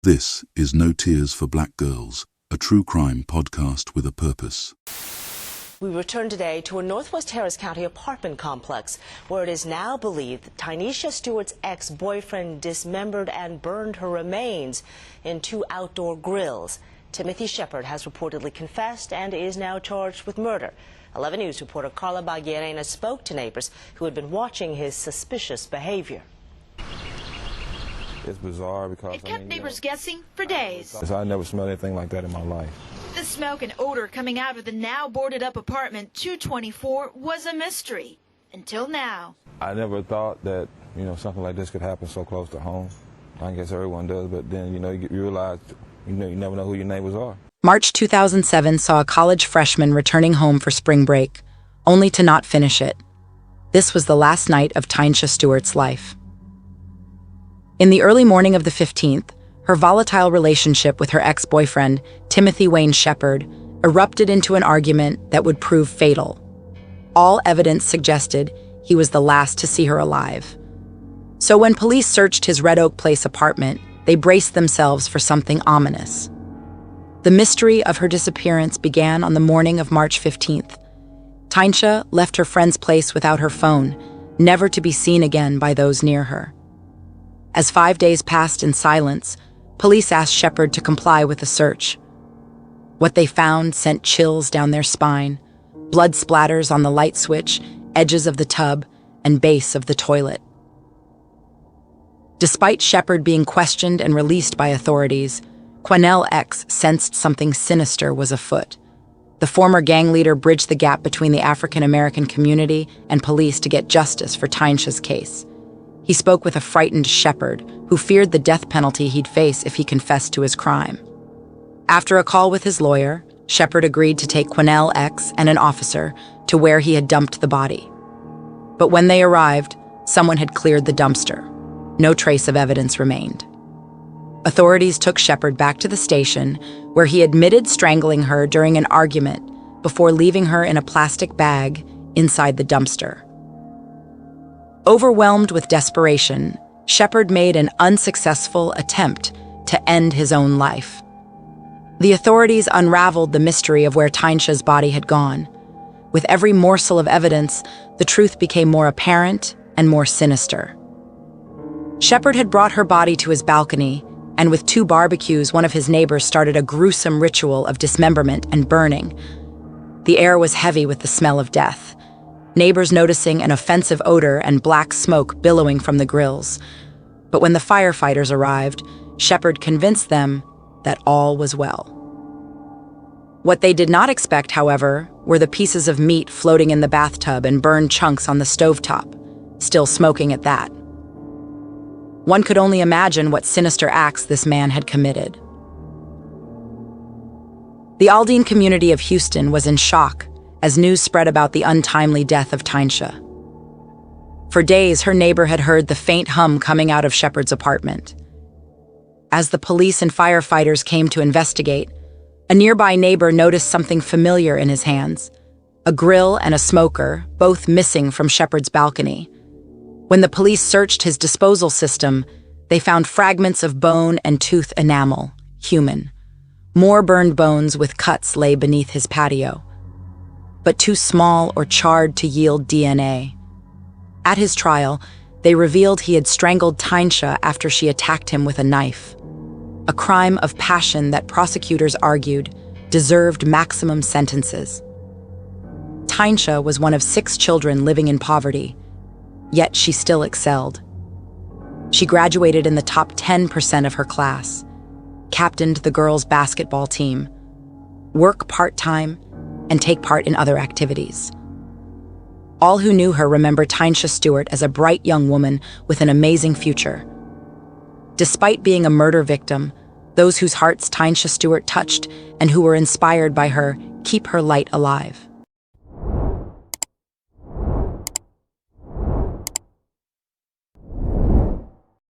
This is No Tears for Black Girls, a true crime podcast with a purpose. We return today to a Northwest Harris County apartment complex where it is now believed that Tynesha Stewart's ex-boyfriend dismembered and burned her remains in two outdoor grills. Timothy Shepard has reportedly confessed and is now charged with murder. 11 News reporter Carla Baguirena spoke to neighbors who had been watching his suspicious behavior. It's bizarre because it kept neighbors guessing for days. I never smelled anything like that in my life. The smoke and odor coming out of the now boarded up apartment 224 was a mystery until now. I never thought that, something like this could happen so close to home. I guess everyone does, but then, you realize, you never know who your neighbors are. March 2007 saw a college freshman returning home for spring break, only to not finish it. This was the last night of Tynesha Stewart's life. In the early morning of the 15th, her volatile relationship with her ex-boyfriend, Timothy Wayne Shepard, erupted into an argument that would prove fatal. All evidence suggested he was the last to see her alive. So when police searched his Red Oak Place apartment, they braced themselves for something ominous. The mystery of her disappearance began on the morning of March 15th. Tynesha left her friend's place without her phone, never to be seen again by those near her. As 5 days passed in silence, police asked Shepard to comply with the search. What they found sent chills down their spine, blood splatters on the light switch, edges of the tub, and base of the toilet. Despite Shepard being questioned and released by authorities, Quanell X sensed something sinister was afoot. The former gang leader bridged the gap between the African-American community and police to get justice for Tynesha's case. He spoke with a frightened Shepard, who feared the death penalty he'd face if he confessed to his crime. After a call with his lawyer, Shepard agreed to take Quanell X and an officer to where he had dumped the body. But when they arrived, someone had cleared the dumpster. No trace of evidence remained. Authorities took Shepard back to the station, where he admitted strangling her during an argument before leaving her in a plastic bag inside the dumpster. Overwhelmed with desperation, Shepard made an unsuccessful attempt to end his own life. The authorities unraveled the mystery of where Tynesha's body had gone. With every morsel of evidence, the truth became more apparent and more sinister. Shepard had brought her body to his balcony, and with 2 barbecues, one of his neighbors started a gruesome ritual of dismemberment and burning. The air was heavy with the smell of death, neighbors noticing an offensive odor and black smoke billowing from the grills. But when the firefighters arrived, Shepard convinced them that all was well. What they did not expect, however, were the pieces of meat floating in the bathtub and burned chunks on the stovetop, still smoking at that. One could only imagine what sinister acts this man had committed. The Aldine community of Houston was in shock as news spread about the untimely death of Tynesha. For days, her neighbor had heard the faint hum coming out of Shepard's apartment. As the police and firefighters came to investigate, a nearby neighbor noticed something familiar in his hands, a grill and a smoker, both missing from Shepard's balcony. When the police searched his disposal system, they found fragments of bone and tooth enamel, human. More burned bones with cuts lay beneath his patio, but too small or charred to yield DNA. At his trial, they revealed he had strangled Tynesha after she attacked him with a knife, a crime of passion that prosecutors argued deserved maximum sentences. Tynesha was one of 6 children living in poverty, yet she still excelled. She graduated in the top 10% of her class, captained the girls' basketball team, worked part-time, and take part in other activities. All who knew her remember Tynesha Stewart as a bright young woman with an amazing future. Despite being a murder victim, those whose hearts Tynesha Stewart touched and who were inspired by her keep her light alive.